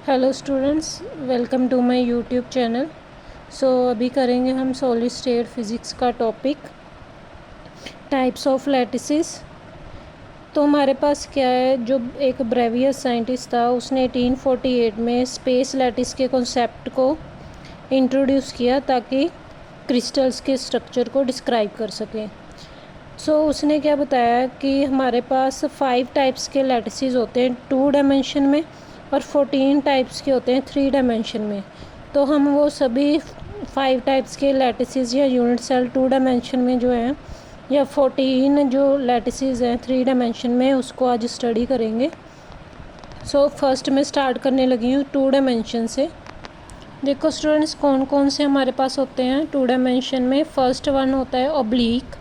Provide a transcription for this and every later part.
Hello students, welcome to my YouTube channel. अभी करेंगे हम सॉलिड स्टेट फिज़िक्स का टॉपिक टाइप्स ऑफ लैटिसेस। तो हमारे पास क्या है, जो एक ब्रेवियस साइंटिस्ट था उसने 1848 में स्पेस लैटिस के कॉन्सेप्ट को इंट्रोड्यूस किया ताकि क्रिस्टल्स के स्ट्रक्चर को डिस्क्राइब कर सकें। उसने क्या बताया कि हमारे पास 5 टाइप्स के लैटिसेस होते हैं 2 डायमेंशन में और 14 टाइप्स के होते हैं 3 डायमेंशन में। तो हम वो सभी 5 टाइप्स के लैटिसेस या यूनिट सेल 2 डायमेंशन में जो हैं या 14 जो लैटिसेस हैं 3 डायमेंशन में, उसको आज स्टडी करेंगे। फर्स्ट मैं स्टार्ट करने लगी हूँ 2 डायमेंशन से। देखो स्टूडेंट्स, कौन कौन से हमारे पास होते हैं 2 डायमेंशन में। फर्स्ट वन होता है ऑब्लिक।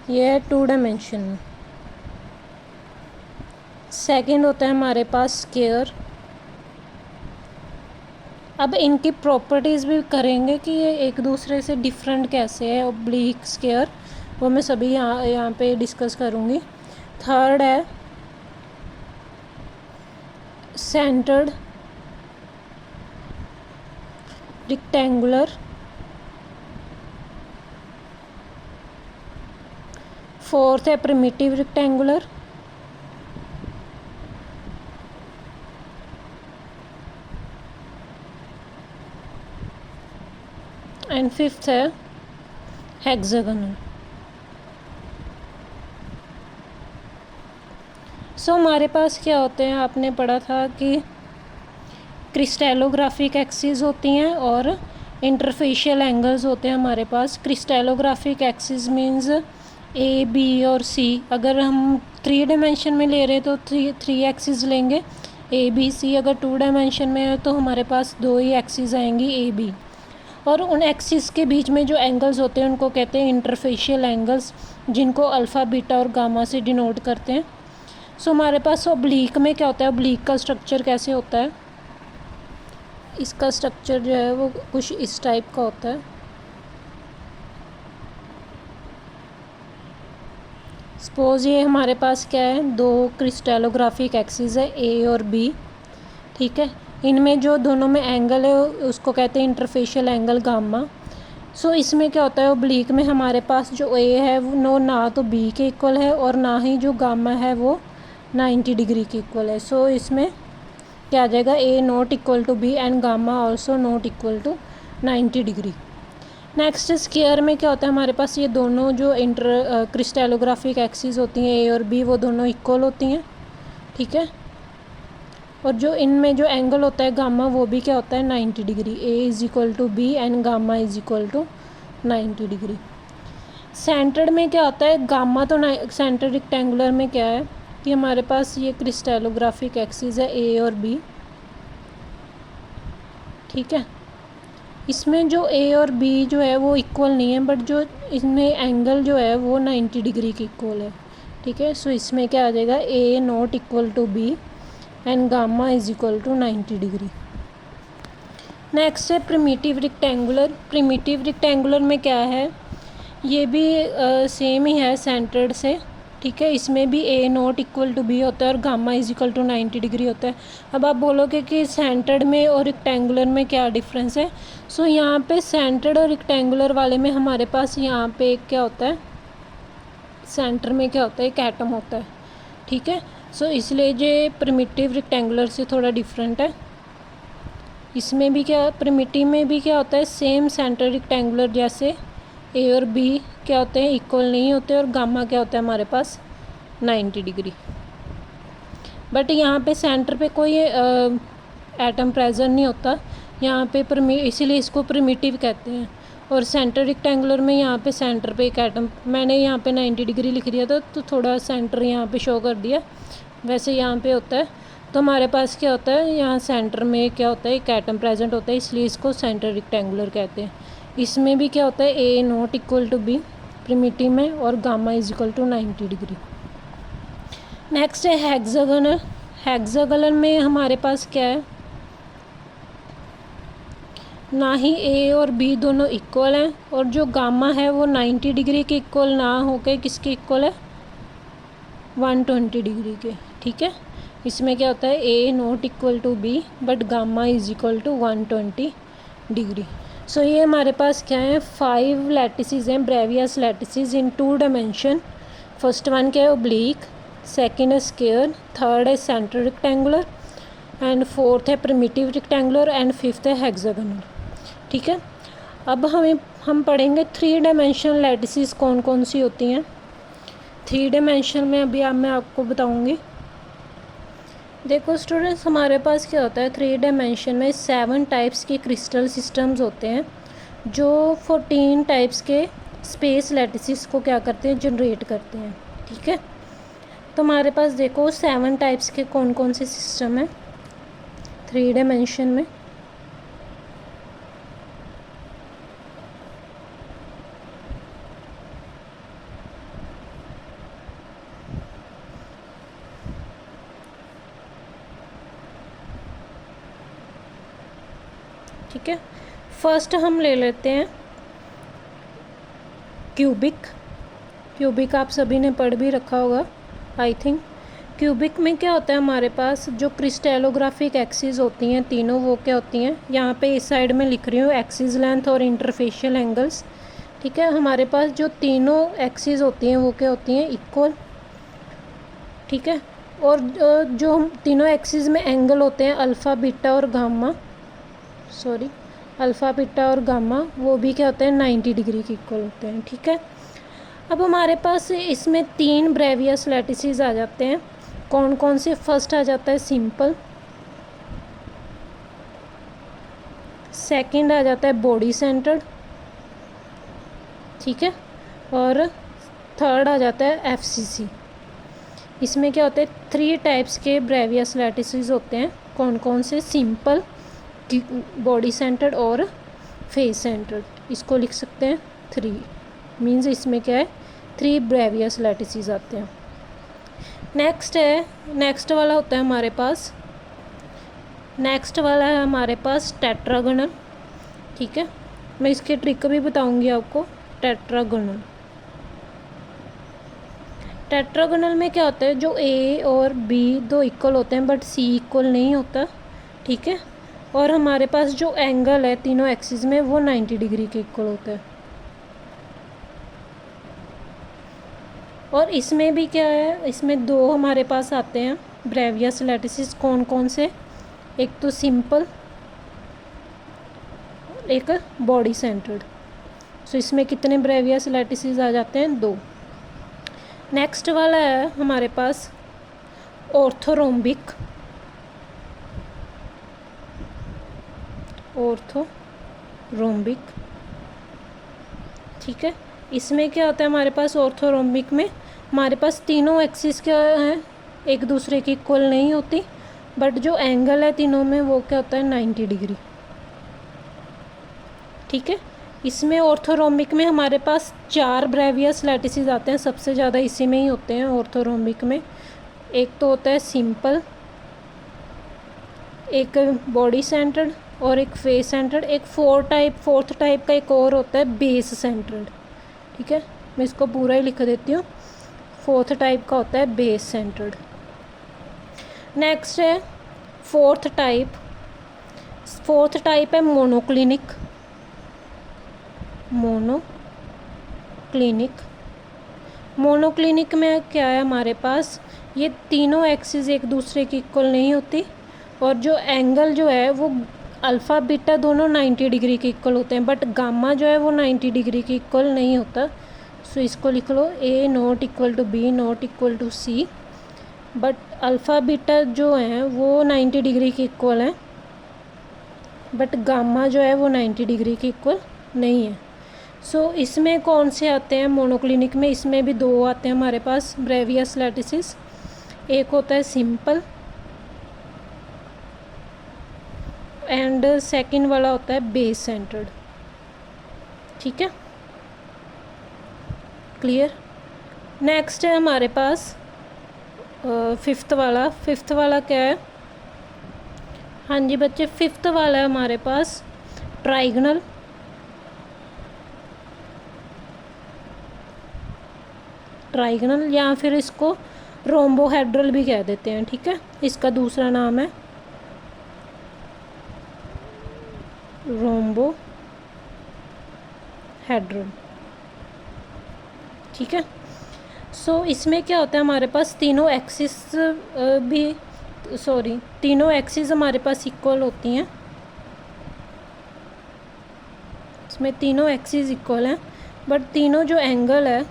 ये है 2 डायमेंशन में। सेकंड होता है हमारे पास स्क्वायर। अब इनकी प्रॉपर्टीज़ भी करेंगे कि ये एक दूसरे से डिफरेंट कैसे है ऑब्लिक स्क्वायर, वो मैं सभी यहाँ पे डिस्कस करूँगी। थर्ड है सेंटर्ड रेक्टेंगुलर। फोर्थ है प्रिमिटिव रेक्टेंगुलर। एंड फिफ्थ है हेक्सागोनल। हमारे पास क्या होते हैं, आपने पढ़ा था कि क्रिस्टलोग्राफिक एक्सिस होती हैं और इंटरफेशियल एंगल्स होते हैं हमारे पास। Crystallographic axis means A B और सी। अगर हम 3 डायमेंशन में ले रहे हैं तो थ्री एक्सिस लेंगे ए बी सी। अगर 2 डायमेंशन में है तो हमारे पास 2 ही एक्सिस आएंगी ए बी। और उन एक्सिस के बीच में जो एंगल्स होते हैं उनको कहते हैं इंटरफेशियल एंगल्स, जिनको अल्फ़ा बीटा और गामा से डिनोट करते हैं। हमारे पास ऑब्लिक में क्या होता है, ऑब्लिक का स्ट्रक्चर कैसे होता है। इसका स्ट्रक्चर जो है वो कुछ इस टाइप का होता है। सपोज ये हमारे पास क्या है, 2 क्रिस्टलोग्राफिक एक्सिस है ए और बी, ठीक है। इनमें जो दोनों में एंगल है उसको कहते हैं इंटरफेशियल एंगल गामा। इसमें क्या होता है, ऑब्लिक में हमारे पास जो ए है वो ना तो बी के इक्वल है और ना ही जो गामा है वो 90 डिग्री के इक्वल है। इसमें क्या आ जाएगा, A not equal to B and gamma also not equal to 90 degree. Next square में क्या होता है, हमारे पास ये दोनों जो क्रिस्टलोग्राफिक एक्सिस होती हैं ए और बी, वो दोनों इक्वल होती हैं, ठीक है। और जो इनमें जो एंगल होता है गामा, वो भी क्या होता है 90 degree. A is equal to B and gamma is equal to 90 degree. Centred में क्या होता है, गामा तो सेंटर रेक्टेंगुलर में क्या है कि हमारे पास ये क्रिस्टलोग्राफिक एक्सिस है ए और बी, ठीक है। इसमें जो ए और बी जो है वो इक्वल नहीं है, बट जो इसमें एंगल जो है वो 90 डिग्री के इक्वल है, ठीक है। इसमें क्या आ जाएगा, A not equal to B and gamma is equal to 90 degree. Next है प्रिमिटिव रेक्टेंगुलर। प्रिमिटिव रेक्टेंगुलर में क्या है, ये भी सेम ही है सेंटर्ड से, ठीक है। इसमें भी a not equal to b होता है और gamma is equal to 90 degree होता है। अब आप बोलोगे कि सेंटर्ड में और रेक्टेंगुलर में क्या डिफरेंस है। यहाँ पे सेंटर्ड और रेक्टेंगुलर वाले में हमारे पास यहाँ पे एक क्या होता है, सेंटर में क्या होता है, एक एटम होता है, ठीक है। इसलिए ये प्रिमिटिव रेक्टेंगुलर से थोड़ा डिफरेंट है। इसमें भी क्या, प्रिमिटिव में भी क्या होता है, सेम सेंटर रेक्टेंगुलर जैसे ए और बी क्या होते हैं, इक्वल नहीं होते, और गामा क्या होता है हमारे पास 90 डिग्री। बट यहाँ पे सेंटर पे कोई एटम प्रेजेंट नहीं होता यहाँ पे, इसीलिए इसको प्रिमिटिव कहते हैं। और सेंटर रेक्टेंगुलर में यहाँ पे सेंटर पे एक एटम, मैंने यहाँ पे 90 डिग्री लिख दिया था तो थोड़ा सेंटर यहाँ पे शो कर दिया, वैसे यहाँ पे होता है। तो हमारे पास क्या होता है, यहाँ सेंटर में क्या होता है, एक एटम प्रेजेंट होता है, इसलिए इसको सेंटर रेक्टेंगुलर कहते हैं। इसमें भी क्या होता है, A not equal to B primitive में और gamma is equal to 90 degree. Next है हेक्सागोनल। हेक्सागोनल में हमारे पास क्या है, ना ही ए और बी दोनों इक्वल हैं, और जो गामा है वो 90 डिग्री के इक्वल ना होकर किसके इक्वल है, 120 डिग्री के, ठीक है। इसमें क्या होता है, A not equal to B but gamma is equal to 120 degree. So ये हमारे पास क्या है, 5 लैटिसेस हैं, Bravais lattices in 2 dimension. First one क्या है, ओब्लिक, सेकेंड है स्क्वायर, थर्ड है सेंटर रेक्टेंगुलर एंड फोर्थ है प्रिमिटिव रेक्टेंगुलर एंड फिफ्थ है हेक्सागोनल, ठीक है। अब हम पढ़ेंगे 3 डायमेंशनल लैटिसेस कौन कौन सी होती हैं। 3 डायमेंशन में अभी मैं आपको बताऊंगी। देखो स्टूडेंट्स, हमारे पास क्या होता है, 3 डायमेंशन में 7 टाइप्स के क्रिस्टल सिस्टम्स होते हैं जो 14 टाइप्स के स्पेस लैटिसेस को क्या करते हैं, जनरेट करते हैं, ठीक है। तो हमारे पास देखो 7 टाइप्स के कौन कौन से सिस्टम हैं 3 डायमेंशन में। ठीक है, फर्स्ट हम ले लेते हैं क्यूबिक। क्यूबिक आप सभी ने पढ़ भी रखा होगा आई थिंक। क्यूबिक में क्या होता है, हमारे पास जो क्रिस्टलोग्राफिक एक्सिस होती हैं तीनों, वो क्या होती हैं, यहाँ पे इस साइड में लिख रही हूँ, एक्सिस लेंथ और इंटरफेशियल एंगल्स, ठीक है। हमारे पास जो तीनों एक्सिस होती हैं वो क्या होती हैं, इक्वल, ठीक है। और जो तीनों एक्सिस में एंगल होते हैं अल्फ़ा बीटा और गामा, सॉरी अल्फ़ा बीटा और गामा, वो भी क्या होते हैं 90 डिग्री के इक्वल होते हैं, ठीक है। अब हमारे पास इसमें 3 ब्रेवियस लैटिसेस आ जाते हैं। कौन कौन से, फर्स्ट आ जाता है सिंपल, सेकंड आ जाता है बॉडी सेंटर्ड, ठीक है, और थर्ड आ जाता है एफसीसी। इसमें क्या होते हैं, 3 टाइप्स के ब्रेवियस लैटिसेस होते हैं। कौन कौन से, सिंपल, बॉडी सेंटर्ड और फेस सेंटर्ड। इसको लिख सकते हैं 3, मीन्स इसमें क्या है 3 ब्रेवियस लैटिसेस आते हैं। नेक्स्ट वाला होता है हमारे पास, नेक्स्ट वाला है हमारे पास टेट्रागोनल, ठीक है। मैं इसके ट्रिक भी बताऊंगी आपको। टेट्रागोनल, टेट्रागोनल में क्या होता है, जो ए और बी दो इक्वल होते हैं बट सी इक्वल नहीं होता, ठीक है। और हमारे पास जो एंगल है तीनों एक्सिस में वो 90 डिग्री के इक्वल होता है। और इसमें भी क्या है, इसमें 2 हमारे पास आते हैं ब्रेवियस लैटिसेस। कौन कौन से, एक तो सिंपल, एक बॉडी सेंटर्ड। सो इसमें कितने ब्रेवियस लैटिसेस आ जाते हैं, 2। नेक्स्ट वाला है हमारे पास ऑर्थोरोम्बिक, ऑर्थोरोम्बिक, ठीक है। इसमें क्या होता है हमारे पास, ऑर्थोरोम्बिक में हमारे पास तीनों एक्सिस क्या है, एक दूसरे की इक्वल नहीं होती, बट जो एंगल है तीनों में वो क्या होता है 90 डिग्री, ठीक है। इसमें ऑर्थोरोम्बिक में हमारे पास 4 ब्रेवियस लैटिसेस आते हैं, सबसे ज़्यादा इसी में ही होते हैं ऑर्थोरोम्बिक में। एक तो होता है सिंपल, एक बॉडी सेंटर्ड और एक फेस सेंटर्ड, एक फोर्थ टाइप का एक और होता है बेस सेंटर्ड, ठीक है। मैं इसको पूरा ही लिख देती हूँ। फोर्थ टाइप का होता है बेस सेंटर्ड। नेक्स्ट है फोर्थ टाइप है मोनोक्लिनिक। मोनोक्लिनिक में क्या है हमारे पास, ये तीनों एक्सिस एक दूसरे की इक्वल नहीं होती और जो एंगल जो है वो अल्फ़ा बीटा दोनों 90 डिग्री के इक्वल होते हैं, बट गामा जो है वो 90 डिग्री के इक्वल नहीं होता। सो इसको लिख लो, A not equal to B not equal to C, but alpha beta जो है वो 90 डिग्री के इक्वल है, बट गामा जो है वो 90 डिग्री के इक्वल नहीं है। सो इसमें कौन से आते हैं मोनोक्लिनिक में, इसमें भी 2 आते हैं हमारे पास ब्रेवियस लैटिसेस। एक होता है सिंपल एंड सेकंड वाला होता है बेस सेंटर्ड, ठीक है, क्लियर। नेक्स्ट है हमारे पास फिफ्थ वाला क्या है, हाँ जी बच्चे, फिफ्थ वाला है हमारे पास ट्राइगोनल। या फिर इसको रोम्बोहेड्रल भी कह देते हैं, ठीक है। इसका दूसरा नाम है रोम्बोहेड्रल, ठीक है। सो इसमें क्या होता है, हमारे पास तीनों एक्सिस हमारे पास इक्वल होती हैं। इसमें तीनों एक्सिस इक्वल हैं, बट तीनों जो एंगल है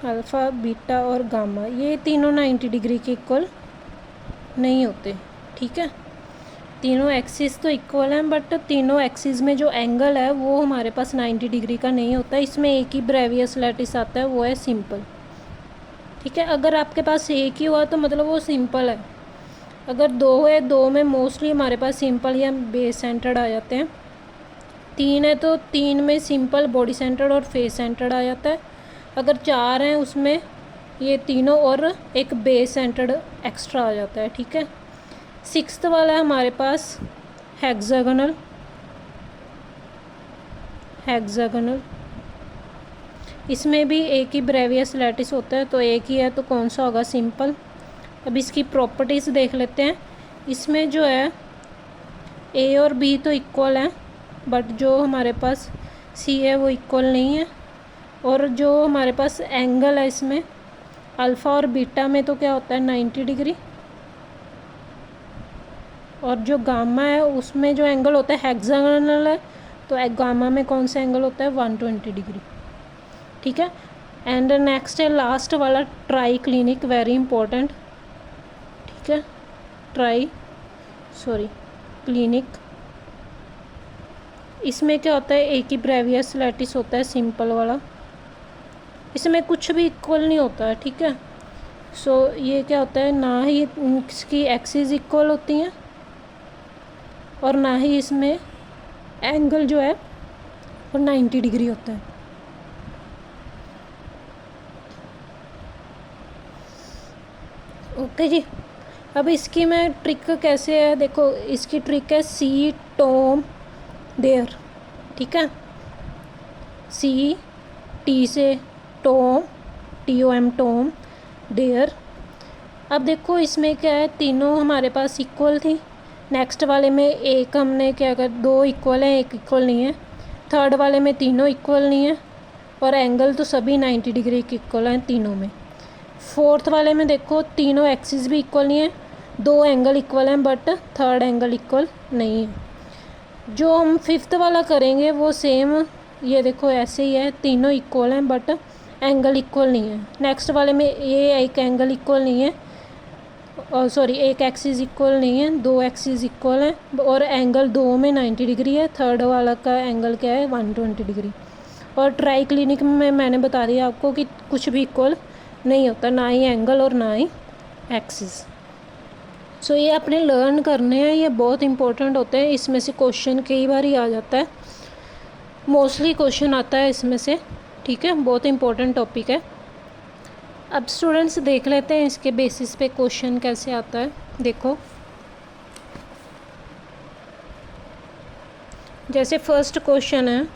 अल्फ़ा, बीटा और गामा, ये तीनों 90 डिग्री के इक्वल नहीं होते, ठीक है। तीनों एक्सिस तो इक्वल हैं, बट तीनों एक्सिस में जो एंगल है वो हमारे पास 90 डिग्री का नहीं होता। इसमें एक ही ब्रेवियस लैटिस आता है, वो है सिंपल, ठीक है। अगर आपके पास एक ही हुआ तो मतलब वो सिंपल है। अगर दो है, दो में मोस्टली हमारे पास सिंपल या बेस सेंटर्ड आ जाते हैं। तीन है तो तीन में सिंपल, बॉडी सेंटर्ड और फेस सेंटर्ड आ जाता है। अगर चार हैं उसमें ये तीनों और एक बेस सेंटर्ड एक्स्ट्रा आ जाता है, ठीक है। सिक्स्थ वाला है हमारे पास हेक्सागोनल। इसमें भी एक ही ब्रेवियस लैटिस होता है, तो एक ही है तो कौन सा होगा, सिंपल। अब इसकी प्रॉपर्टीज़ देख लेते हैं। इसमें जो है ए और बी तो इक्वल हैं, बट जो हमारे पास सी है वो इक्वल नहीं है। और जो हमारे पास एंगल है इसमें अल्फ़ा और बीटा में तो क्या होता है 90 डिग्री, और जो गामा है उसमें जो एंगल होता है हेक्सागोनल है, तो गामा में कौन सा एंगल होता है 120 डिग्री, ठीक है। एंड नेक्स्ट है लास्ट वाला ट्राई क्लिनिक, वेरी इंपॉर्टेंट, ठीक है। क्लिनिक, इसमें क्या होता है एक ही ब्रेवियस लैटिस होता है, सिंपल वाला। इसमें कुछ भी इक्वल नहीं होता है, ठीक है। सो ये क्या होता है, ना ही इसकी एक्सिस इक्वल होती हैं और ना ही इसमें एंगल जो है वो 90 डिग्री होता है। ओके जी। अब इसकी मैं ट्रिक कैसे है, देखो इसकी ट्रिक है सी टॉम देयर, ठीक है। सी टी से टॉम, TOM टॉम, देयर। अब देखो इसमें क्या है, तीनों हमारे पास इक्वल थी। नेक्स्ट वाले में एक हमने क्या कर, दो इक्वल हैं, एक इक्वल नहीं है। थर्ड वाले में तीनों इक्वल नहीं है, और एंगल तो सभी 90 डिग्री के इक्वल हैं तीनों में। फोर्थ वाले में देखो तीनों एक्सिस भी इक्वल नहीं है, दो एंगल इक्वल हैं बट थर्ड एंगल इक्वल नहीं है। जो हम फिफ्थ वाला करेंगे वो सेम, ये देखो ऐसे ही है, तीनों इक्वल हैं बट एंगल इक्वल नहीं है। नेक्स्ट वाले में ये एक एंगल इक्वल नहीं है, एक एक्सिस इक्वल नहीं है, दो एक्सिस इक्वल हैं और एंगल दो में 90 डिग्री है। थर्ड वाला का एंगल क्या है 120 डिग्री। और ट्राई क्लिनिक में मैंने बता दिया आपको कि कुछ भी इक्वल नहीं होता, ना ही एंगल और ना ही एक्सिस। सो ये आपने लर्न करने हैं, ये बहुत इंपॉर्टेंट होते हैं। इसमें से क्वेश्चन कई बार ही आ जाता है, मोस्टली क्वेश्चन आता है इसमें से, ठीक है। बहुत इंपॉर्टेंट टॉपिक है। अब स्टूडेंट्स देख लेते हैं इसके बेसिस पे क्वेश्चन कैसे आता है। देखो जैसे फर्स्ट क्वेश्चन है,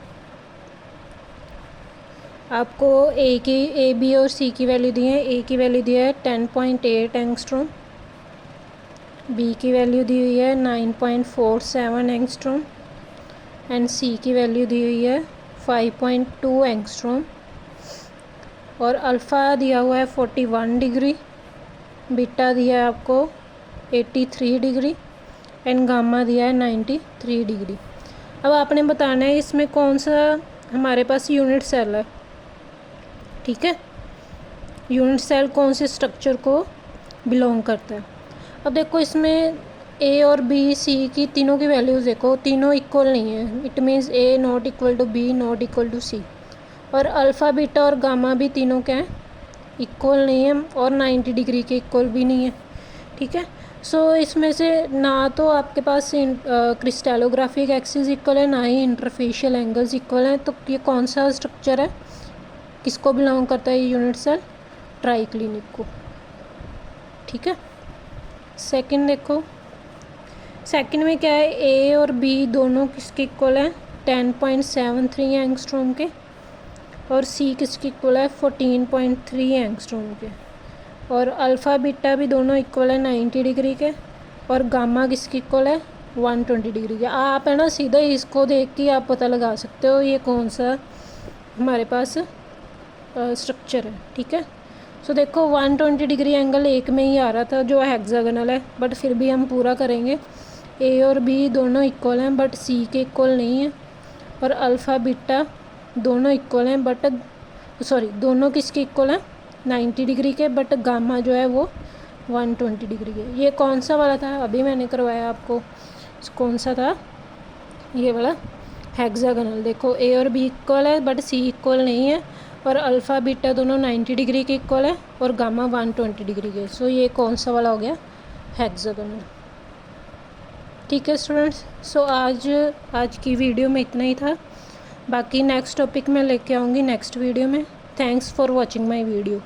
आपको ए बी और सी की वैल्यू दी है। ए की वैल्यू दी है 10.8 एंगस्ट्रॉम, बी की वैल्यू दी हुई है 9.47 एंगस्ट्रॉम एंड सी की वैल्यू दी हुई है 5.2 एंगस्ट्रॉम। और अल्फ़ा दिया हुआ है 41 डिग्री, बीटा दिया है आपको 83 डिग्री एंड गामा दिया है 93 डिग्री। अब आपने बताना है इसमें कौन सा हमारे पास यूनिट सेल है, ठीक है। यूनिट सेल कौन से स्ट्रक्चर को बिलोंग करता है। अब देखो इसमें ए और बी सी की तीनों की वैल्यूज़ देखो, तीनों इक्वल नहीं है। It means A not equal to B not equal to C. और अल्फ़ा बीटा और गामा भी तीनों क्या है इक्वल नहीं है, और 90 डिग्री के इक्वल भी नहीं है, ठीक है। सो इसमें से ना तो आपके पास क्रिस्टलोग्राफिक एक्सिस इक्वल है, ना ही इंटरफेशियल एंगल्स इक्वल हैं। तो ये कौन सा स्ट्रक्चर है, किसको बिलोंग करता है ये यूनिट सेल, ट्राई क्लिनिक को, ठीक है। सेकंड देखो, सेकंड में क्या है, ए और बी दोनों किसके इक्वल हैं 10.73 एंगस्ट्रॉम के। और सी किसकी इक्वल है 14.3 एंगस्ट्रॉम के। और अल्फ़ा बीटा भी दोनों इक्वल है 90 डिग्री के। और गामा किसकी इक्वल है 120 डिग्री के। आप है ना सीधा इसको देख के आप पता लगा सकते हो ये कौन सा हमारे पास स्ट्रक्चर है, ठीक है। सो देखो 120 डिग्री एंगल एक में ही आ रहा था जो हेक्सागोनल है, बट फिर भी हम पूरा करेंगे। ए और बी दोनों इक्वल हैं बट सी के इक्वल नहीं है। और अल्फ़ा बीटा दोनों इक्वल हैं बट दोनों किसके इक्वल हैं 90 डिग्री के, बट गामा जो है वो 120 डिग्री के। ये कौन सा वाला था अभी मैंने करवाया आपको, कौन सा था ये वाला हेक्सागोनल। देखो ए और बी इक्वल है बट सी इक्वल नहीं है। और अल्फ़ा बीटा दोनों 90 डिग्री के इक्वल है और गामा 120 डिग्री के। सो ये कौन सा वाला हो गया हेक्सागोनल, ठीक है स्टूडेंट्स। सो आज की वीडियो में इतना ही था। बाकी नेक्स्ट टॉपिक मैं लेके आऊँगी नेक्स्ट वीडियो में। Thanks for watching my video.